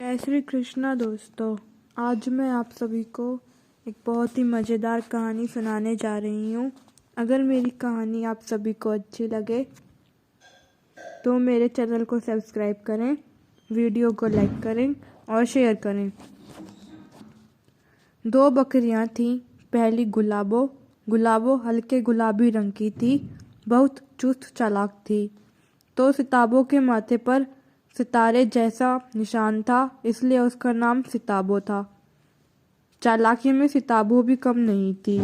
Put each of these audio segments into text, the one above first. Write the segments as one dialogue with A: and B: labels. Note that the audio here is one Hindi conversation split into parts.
A: जय श्री कृष्णा दोस्तों। आज मैं आप सभी को एक बहुत ही मज़ेदार कहानी सुनाने जा रही हूँ। अगर मेरी कहानी आप सभी को अच्छी लगे तो मेरे चैनल को सब्सक्राइब करें, वीडियो को लाइक करें और शेयर करें। दो बकरियाँ थीं। पहली गुलाबो हल्के गुलाबी रंग की थी, बहुत चुस्त चालाक थी। तो सिताबों के माथे पर सितारे जैसा निशान था, इसलिए उसका नाम सिताबो था। चालाकी में सिताबो भी कम नहीं थी।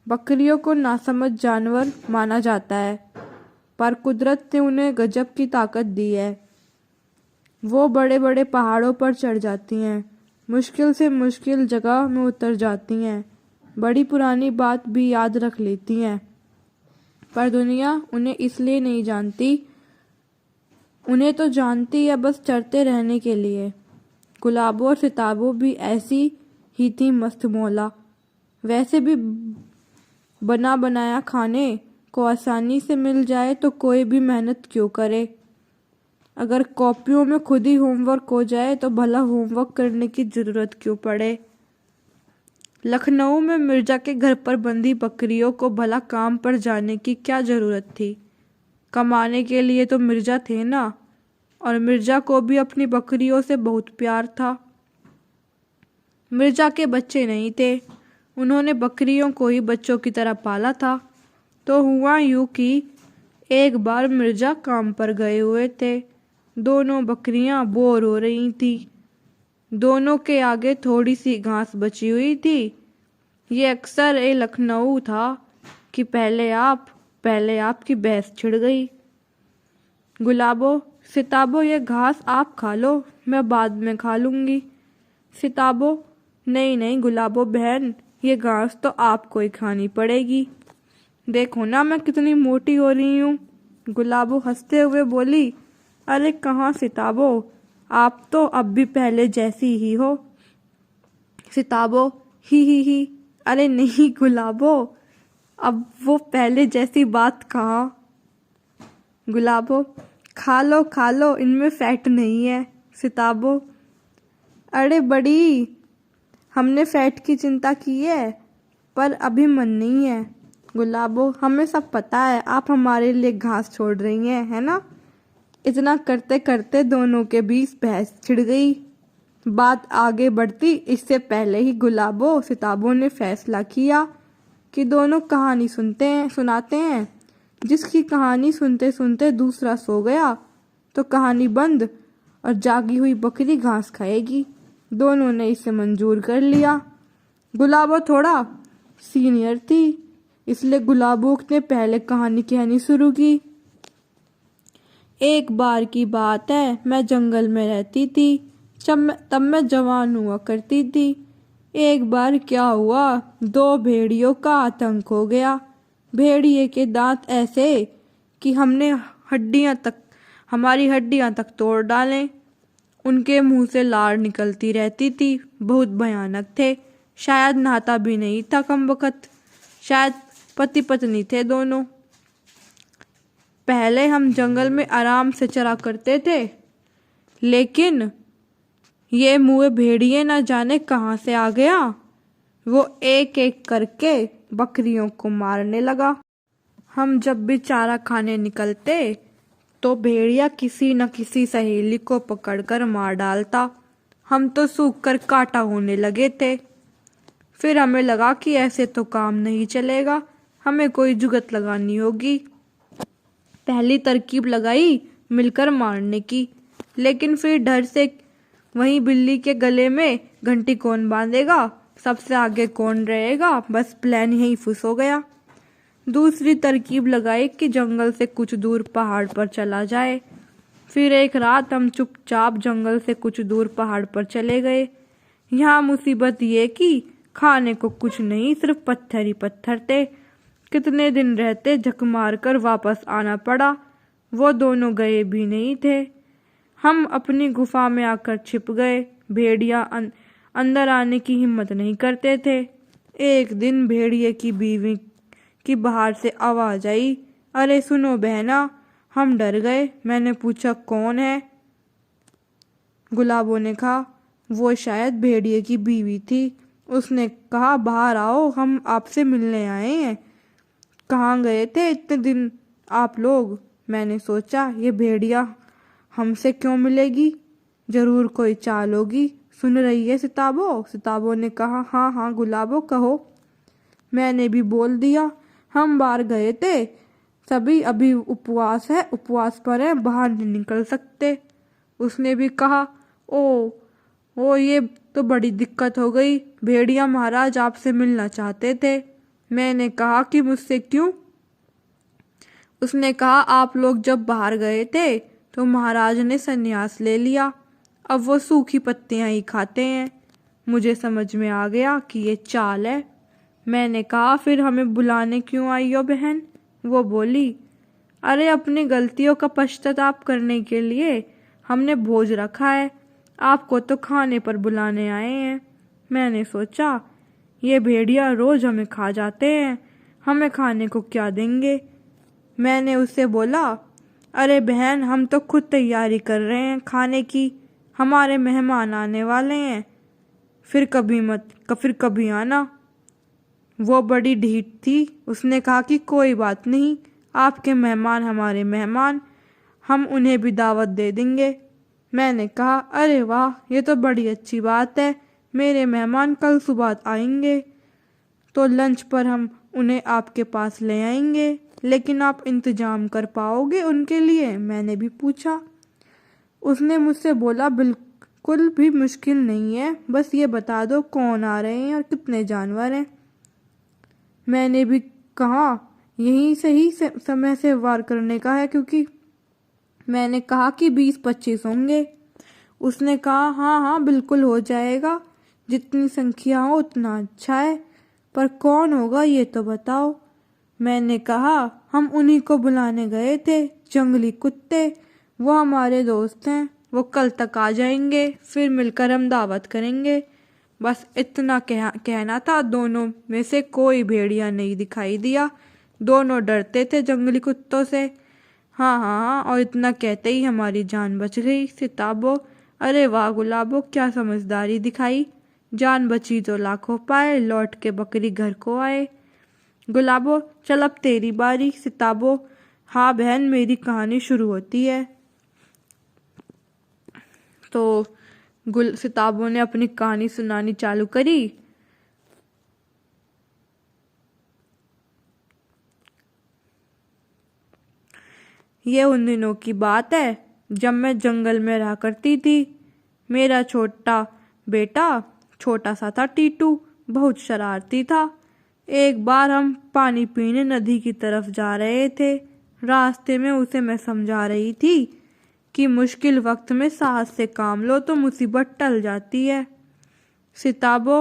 A: बकरियों को नासमझ जानवर माना जाता है, पर कुदरत ने उन्हें गजब की ताकत दी है। वो बड़े बड़े पहाड़ों पर चढ़ जाती हैं, मुश्किल से मुश्किल जगह में उतर जाती हैं, बड़ी पुरानी बात भी याद रख लेती हैं। पर दुनिया उन्हें इसलिए नहीं जानती, उन्हें तो जानती है बस चढ़ते रहने के लिए। गुलाबो और सिताबो भी ऐसी ही थी मस्त मौला। वैसे भी बना बनाया खाने को आसानी से मिल जाए तो कोई भी मेहनत क्यों करे। अगर कॉपियों में खुद ही होमवर्क हो जाए तो भला होमवर्क करने की ज़रूरत क्यों पड़े। लखनऊ में मिर्जा के घर पर बंधी बकरियों को भला काम पर जाने की क्या ज़रूरत थी। कमाने के लिए तो मिर्जा थे ना, और मिर्जा को भी अपनी बकरियों से बहुत प्यार था। मिर्जा के बच्चे नहीं थे, उन्होंने बकरियों को ही बच्चों की तरह पाला था। तो हुआ यूं कि एक बार मिर्जा काम पर गए हुए थे। दोनों बकरियां बोर हो रही थी। दोनों के आगे थोड़ी सी घास बची हुई थी। ये अक्सर ए लखनऊ था कि पहले आपकी भैंस छिड़ गई। गुलाबो, सिताबो ये घास आप खा लो, मैं बाद में खा लूँगी। सिताबो, नहीं गुलाबो बहन, ये घास तो आपको ही खानी पड़ेगी। देखो ना मैं कितनी मोटी हो रही हूँ। गुलाबो हंसते हुए बोली, अरे कहाँ सिताबो, आप तो अब भी पहले जैसी ही हो। सिताबो, ही, अरे नहीं गुलाबो, अब वो पहले जैसी बात कहाँ। गुलाबो, खा लो, इनमें फैट नहीं है। सिताबो, अरे बड़ी, हमने फैट की चिंता की है, पर अभी मन नहीं है। गुलाबो, हमें सब पता है, आप हमारे लिए घास छोड़ रही हैं, है ना। इतना करते करते दोनों के बीच बहस छिड़ गई। बात आगे बढ़ती इससे पहले ही गुलाबो सिताबो ने फैसला किया कि दोनों कहानी सुनाते हैं। जिसकी कहानी सुनते सुनते दूसरा सो गया तो कहानी बंद और जागी हुई बकरी घास खाएगी। दोनों ने इसे मंजूर कर लिया। गुलाबो थोड़ा सीनियर थी, इसलिए गुलाबो ने पहले कहानी कहनी शुरू की। एक बार की बात है, मैं जंगल में रहती थी। तब मैं जवान हुआ करती थी। एक बार क्या हुआ, दो भेड़ियों का आतंक हो गया। भेड़िए के दांत ऐसे कि हमारी हड्डियां तक तोड़ डालें। उनके मुंह से लार निकलती रहती थी, बहुत भयानक थे। शायद नहाता भी नहीं था कमबख्त। शायद पति पत्नी थे दोनों। पहले हम जंगल में आराम से चरा करते थे, लेकिन ये मुँह भेड़िए न जाने कहाँ से आ गया। वो एक एक करके बकरियों को मारने लगा। हम जब भी चारा खाने निकलते तो भेड़िया किसी न किसी सहेली को पकड़कर मार डालता। हम तो सूख कर काटा होने लगे थे। फिर हमें लगा कि ऐसे तो काम नहीं चलेगा, हमें कोई जुगत लगानी होगी। पहली तरकीब लगाई मिलकर मारने की, लेकिन फिर डर से वहीं बिल्ली के गले में घंटी कौन बांधेगा, सबसे आगे कौन रहेगा, बस प्लान यहीं फुस हो गया। दूसरी तरकीब लगाई कि जंगल से कुछ दूर पहाड़ पर चला जाए। फिर एक रात हम चुपचाप जंगल से कुछ दूर पहाड़ पर चले गए। यहाँ मुसीबत ये कि खाने को कुछ नहीं, सिर्फ पत्थर ही पत्थर थे। कितने दिन रहते झक मार कर वापस आना पड़ा। वो दोनों गए भी नहीं थे। हम अपनी गुफा में आकर छिप गए। भेड़िया अंदर आने की हिम्मत नहीं करते थे। एक दिन भेड़िए की बीवी की बाहर से आवाज आई, अरे सुनो बहना। हम डर गए। मैंने पूछा कौन है। गुलाबों ने कहा। वो शायद भेड़िए की बीवी थी। उसने कहा, बाहर आओ, हम आपसे मिलने आए हैं। कहाँ गए थे इतने दिन आप लोग? मैंने सोचा ये भेड़िया हमसे क्यों मिलेगी, जरूर कोई चाल होगी। सुन रही है सिताबो? सिताबो ने कहा, हाँ हाँ गुलाबो कहो। मैंने भी बोल दिया, हम बाहर गए थे, सभी अभी उपवास है, उपवास पर है, बाहर नहीं निकल सकते। उसने भी कहा, ओ ये तो बड़ी दिक्कत हो गई, भेड़िया महाराज आपसे मिलना चाहते थे। मैंने कहा कि मुझसे क्यों? उसने कहा, आप लोग जब बाहर गए थे तो महाराज ने संन्यास ले लिया, अब वो सूखी पत्तियां ही खाते हैं। मुझे समझ में आ गया कि ये चाल है। मैंने कहा, फिर हमें बुलाने क्यों आई हो बहन? वो बोली, अरे अपनी गलतियों का पश्चाताप करने के लिए हमने भोज रखा है, आपको तो खाने पर बुलाने आए हैं। मैंने सोचा ये भेड़िया रोज हमें खा जाते हैं, हमें खाने को क्या देंगे। मैंने उससे बोला, अरे बहन हम तो खुद तैयारी कर रहे हैं खाने की, हमारे मेहमान आने वाले हैं, फिर कभी आना। वो बड़ी ढीठ थी। उसने कहा कि कोई बात नहीं, आपके मेहमान हमारे मेहमान, हम उन्हें भी दावत दे देंगे। मैंने कहा, अरे वाह, ये तो बड़ी अच्छी बात है, मेरे मेहमान कल सुबह आएंगे तो लंच पर हम उन्हें आपके पास ले आएंगे, लेकिन आप इंतजाम कर पाओगे उनके लिए? मैंने भी पूछा। उसने मुझसे बोला, बिल्कुल भी मुश्किल नहीं है, बस ये बता दो कौन आ रहे हैं और कितने जानवर हैं। मैंने भी कहा, यही सही समय से वार करने का है, क्योंकि मैंने कहा कि 20-25 होंगे। उसने कहा, हाँ हाँ बिल्कुल हो जाएगा, जितनी संख्या हो उतना अच्छा है, पर कौन होगा ये तो बताओ। मैंने कहा, हम उन्हीं को बुलाने गए थे, जंगली कुत्ते, वो हमारे दोस्त हैं, वो कल तक आ जाएंगे, फिर मिलकर हम दावत करेंगे। बस इतना कहना था। दोनों में से कोई भेड़िया नहीं दिखाई दिया, दोनों डरते थे जंगली कुत्तों से। हाँ हाँ हाँ, और इतना कहते ही हमारी जान बच गई। सिताबो, अरे वाह गुलाबो, क्या समझदारी दिखाई, जान बची तो लाखों पाए, लौट के बकरी घर को आए। गुलाबो, चल अब तेरी बारी। सिताबो, हाँ बहन, मेरी कहानी शुरू होती है। तो सिताबो ने अपनी कहानी सुनानी चालू करी। ये उन दिनों की बात है जब मैं जंगल में रहा करती थी। मेरा छोटा बेटा छोटा सा था, टीटू, बहुत शरारती था। एक बार हम पानी पीने नदी की तरफ जा रहे थे। रास्ते में उसे मैं समझा रही थी कि मुश्किल वक्त में साहस से काम लो तो मुसीबत टल जाती है। सिताबो,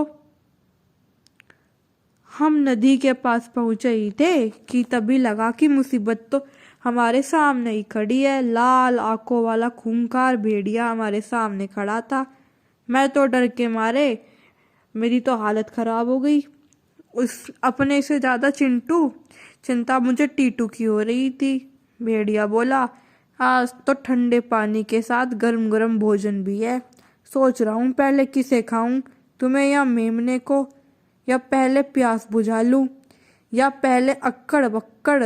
A: हम नदी के पास पहुंचे ही थे कि तभी लगा कि मुसीबत तो हमारे सामने ही खड़ी है। लाल आंखों वाला खूंखार भेड़िया हमारे सामने खड़ा था। मैं तो डर के मारे, मेरी तो हालत खराब हो गई। उस अपने से ज्यादा चिंता मुझे टीटू की हो रही थी। भेड़िया बोला, आज तो ठंडे पानी के साथ गरम गरम भोजन भी है, सोच रहा हूँ पहले किसे खाऊं, तुम्हें या मेमने को, या पहले प्यास बुझा लूं, या पहले अक्कड़ बक्कड़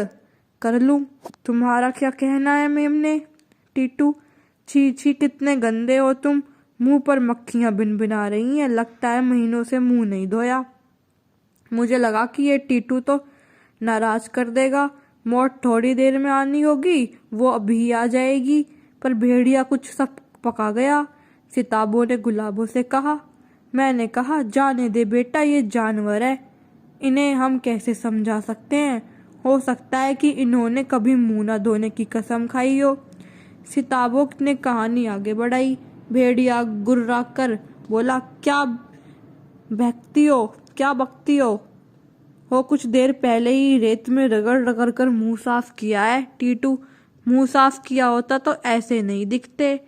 A: कर लूं। तुम्हारा क्या कहना है मेमने? टीटू, छी छी, कितने गंदे हो तुम, मुंह पर मक्खियां भिनभिना रही हैं, लगता है महीनों से मुंह नहीं धोया। मुझे लगा कि ये टीटू तो नाराज कर देगा, मौत थोड़ी देर में आनी होगी, वो अभी आ जाएगी, पर भेड़िया कुछ सब पका गया। सिताबो ने गुलाबों से कहा। मैंने कहा, जाने दे बेटा, ये जानवर है, इन्हें हम कैसे समझा सकते हैं, हो सकता है कि इन्होंने कभी मुंह न धोने की कसम खाई हो। सिताबो ने कहानी आगे बढ़ाई। भेड़िया गुर्रा कर बोला, क्या बकती हो, कुछ देर पहले ही रेत में रगड़ रगड़ कर मुंह साफ किया है। टीटू, मुंह साफ किया होता तो ऐसे नहीं दिखते,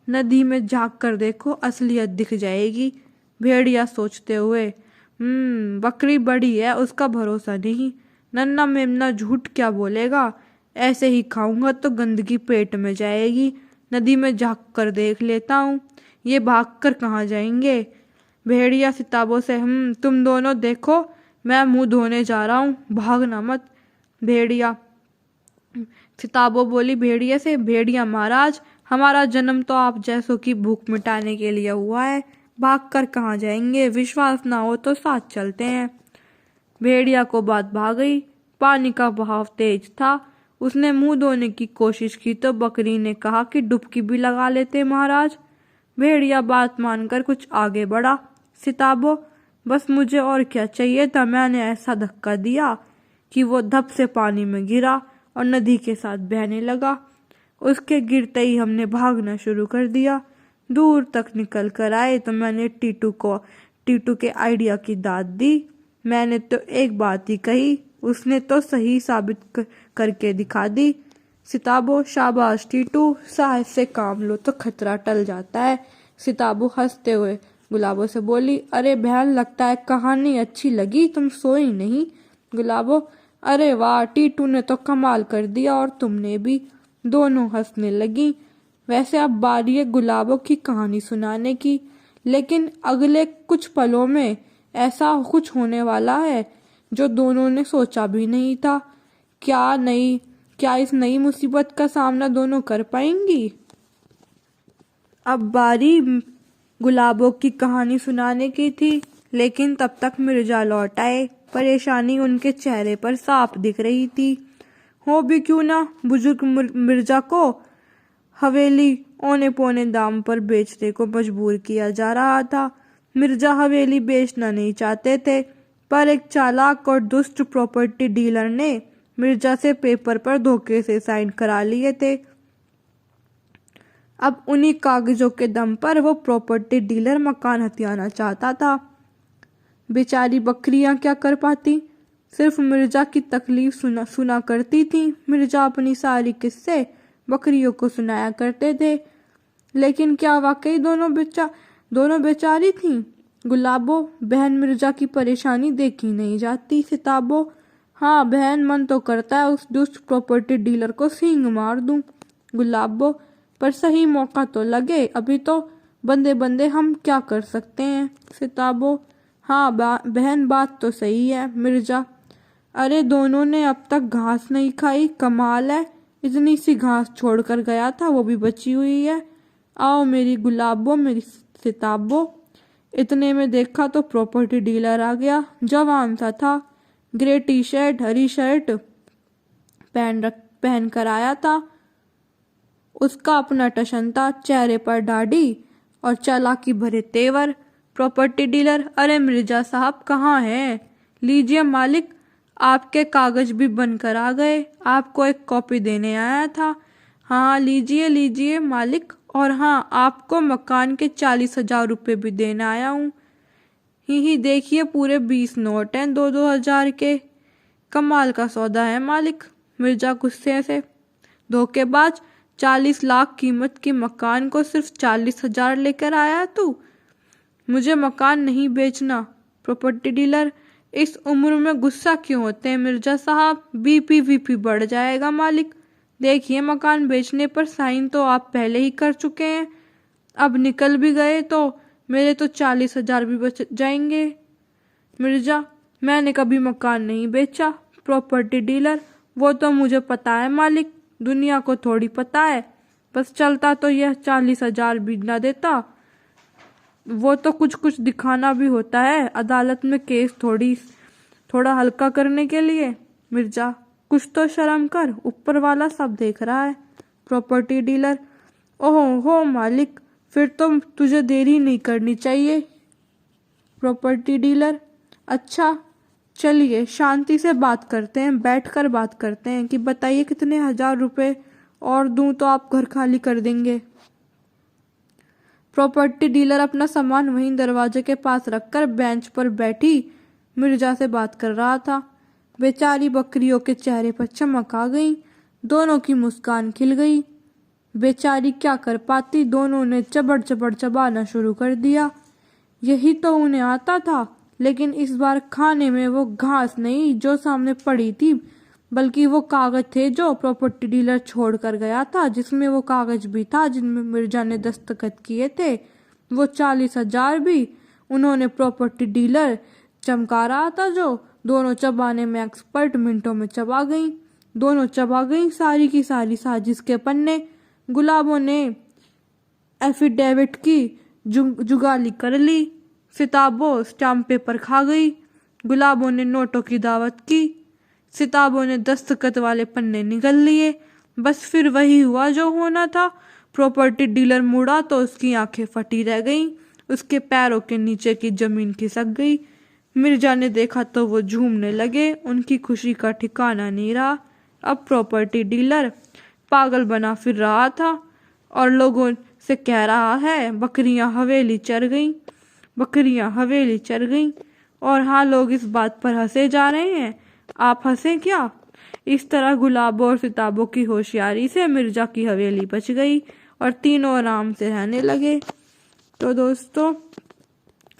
A: नदी में झांक कर देखो, असलियत दिख जाएगी। भेड़िया सोचते हुए, बकरी बड़ी है, उसका भरोसा नहीं, नन्ना मेमना झूठ क्या बोलेगा, ऐसे ही खाऊंगा तो गंदगी पेट में जाएगी, नदी में झांक कर देख लेता हूँ। ये भागकर कहाँ जाएंगे? भेड़िया सिताबों से, तुम दोनों देखो, मैं मुंह धोने जा रहा हूँ, भागना मत। भेड़िया सिताबों बोली भेड़िया से, भेड़िया महाराज, हमारा जन्म तो आप जैसों की भूख मिटाने के लिए हुआ है, भागकर कहाँ जाएंगे? विश्वास ना हो तो साथ चलते हैं। भेड़िया को बात भाग गई। पानी का बहाव तेज था। उसने मुंह धोने की कोशिश की तो बकरी ने कहा कि डुबकी भी लगा लेते महाराज। भेड़िया बात मानकर कुछ आगे बढ़ा। सिताबो, बस मुझे और क्या चाहिए था, मैंने ऐसा धक्का दिया कि वो धप से पानी में गिरा और नदी के साथ बहने लगा। उसके गिरते ही हमने भागना शुरू कर दिया। दूर तक निकल कर आए तो मैंने टीटू के आइडिया की दाद दी। मैंने तो एक बात ही कही, उसने तो सही साबित करके दिखा दी। सिताबो, शाबाश टीटू, साहस से काम लो तो खतरा टल जाता है। सिताबो हंसते हुए गुलाबो से बोली, अरे बहन, लगता है कहानी अच्छी लगी, तुम सोई नहीं। गुलाबो, अरे वाह, टीटू ने तो कमाल कर दिया और तुमने भी। दोनों हंसने लगी। वैसे अब बारी है गुलाबो की कहानी सुनाने की, लेकिन अगले कुछ पलों में ऐसा कुछ होने वाला है जो दोनों ने सोचा भी नहीं था। क्या इस नई मुसीबत का सामना दोनों कर पाएंगी? अब बारी गुलाबो की कहानी सुनाने की थी, लेकिन तब तक मिर्जा लौट आए। परेशानी उनके चेहरे पर साफ दिख रही थी। हो भी क्यों ना, बुजुर्ग मिर्जा को हवेली औने पौने दाम पर बेचने को मजबूर किया जा रहा था। मिर्जा हवेली बेचना नहीं चाहते थे, पर एक चालाक और दुष्ट प्रॉपर्टी डीलर ने मिर्जा से पेपर पर धोखे से साइन करा लिए थे। अब उन्हीं कागजों के दम पर वो प्रॉपर्टी डीलर मकान हथियाना चाहता था। बेचारी बकरियां क्या कर पाती, सिर्फ मिर्जा की तकलीफ सुना करती थी। मिर्जा अपनी सारी किस्से बकरियों को सुनाया करते थे। लेकिन क्या वाकई दोनों बेचारी थीं? गुलाबो, बहन, मिर्जा की परेशानी देखी नहीं जाती। सिताबो, हाँ बहन, मन तो करता है उस दुष्ट प्रॉपर्टी डीलर को सींग मार दूं। गुलाबो, पर सही मौका तो लगे, अभी तो बंदे बंदे हम क्या कर सकते हैं? सिताबो, हाँ बहन, बात तो सही है। मिर्जा, अरे दोनों ने अब तक घास नहीं खाई, कमाल है, इतनी सी घास छोड़कर गया था, वो भी बची हुई है। आओ मेरी गुलाबो, मेरी सिताबो। इतने में देखा तो प्रॉपर्टी डीलर आ गया। जवान सा था, ग्रे टी शर्ट, हरी शर्ट पहन कर आया था। उसका अपना टशन था, चेहरे पर दाढ़ी और चालाकी भरे तेवर। प्रॉपर्टी डीलर, अरे मिर्जा साहब कहाँ हैं? लीजिए मालिक, आपके कागज भी बनकर आ गए, आपको एक कॉपी देने आया था। हाँ लीजिए लीजिए मालिक, और हाँ आपको मकान के 40,000 रुपये भी देने आया हूँ। ही देखिए, पूरे 20 नोट हैं 2-2 हजार के। कमाल का सौदा है मालिक। मिर्जा गुस्से से, धोखेबाज, 40 लाख कीमत के मकान को सिर्फ 40,000 लेकर आया तू? मुझे मकान नहीं बेचना। प्रॉपर्टी डीलर, इस उम्र में गुस्सा क्यों होते हैं मिर्जा साहब, बीपी बढ़ जाएगा मालिक। देखिए, मकान बेचने पर साइन तो आप पहले ही कर चुके हैं, अब निकल भी गए तो मेरे तो 40,000 भी बच जाएंगे। मिर्जा, मैंने कभी मकान नहीं बेचा। प्रॉपर्टी डीलर, वो तो मुझे पता है मालिक, दुनिया को थोड़ी पता है, बस चलता तो यह 40,000 भी ना देता। वो तो कुछ दिखाना भी होता है अदालत में, केस थोड़ा हल्का करने के लिए। मिर्जा, कुछ तो शर्म कर, ऊपर वाला सब देख रहा है। प्रॉपर्टी डीलर, ओहो हो मालिक, फिर तो तुझे देरी नहीं करनी चाहिए। प्रॉपर्टी डीलर, अच्छा चलिए शांति से बात करते हैं, बैठकर बात करते हैं कि बताइए कितने 1,000 रुपये और दूं तो आप घर खाली कर देंगे? प्रॉपर्टी डीलर अपना सामान वहीं दरवाजे के पास रखकर बेंच पर बैठी मिर्जा से बात कर रहा था। बेचारी बकरियों के चेहरे पर चमक आ गई, दोनों की मुस्कान खिल गई। बेचारी क्या कर पाती, दोनों ने चबड़ चबाना शुरू कर दिया। यही तो उन्हें आता था, लेकिन इस बार खाने में वो घास नहीं जो सामने पड़ी थी, बल्कि वो कागज थे जो प्रॉपर्टी डीलर छोड़ कर गया था, जिसमें वो कागज भी था जिनमें मिर्जा ने दस्तखत किए थे। वो 40,000 भी उन्होंने प्रॉपर्टी डीलर चमका रहा था, जो दोनों चबाने में एक्सपर्ट मिनटों में चबा गई। दोनों चबा गई सारी की सारी साजिश के पन्ने। गुलाबों ने एफिडेविट की जुगाली कर ली। सिताबों स्टाम्प पेपर खा गई। गुलाबों ने नोटों की दावत की। सिताबों ने दस्तखत वाले पन्ने निगल लिए। बस फिर वही हुआ जो होना था। प्रॉपर्टी डीलर मुड़ा तो उसकी आंखें फटी रह गईं। उसके पैरों के नीचे की जमीन खिसक गई। मिर्जा ने देखा तो वो झूमने लगे। उनकी खुशी का ठिकाना नहीं रहा। अब प्रॉपर्टी डीलर पागल बना फिर रहा था और लोगों से कह रहा है, बकरियां हवेली चर गईं, बकरियां हवेली चर गईं। और हाँ, लोग इस बात पर हंसे जा रहे हैं। आप हंसे क्या? इस तरह गुलाबों और सिताबों की होशियारी से मिर्जा की हवेली बच गई और तीनों आराम से रहने लगे। तो दोस्तों,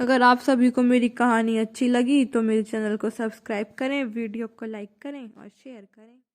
A: अगर आप सभी को मेरी कहानी अच्छी लगी तो मेरे चैनल को सब्सक्राइब करें, वीडियो को लाइक करें और शेयर करें।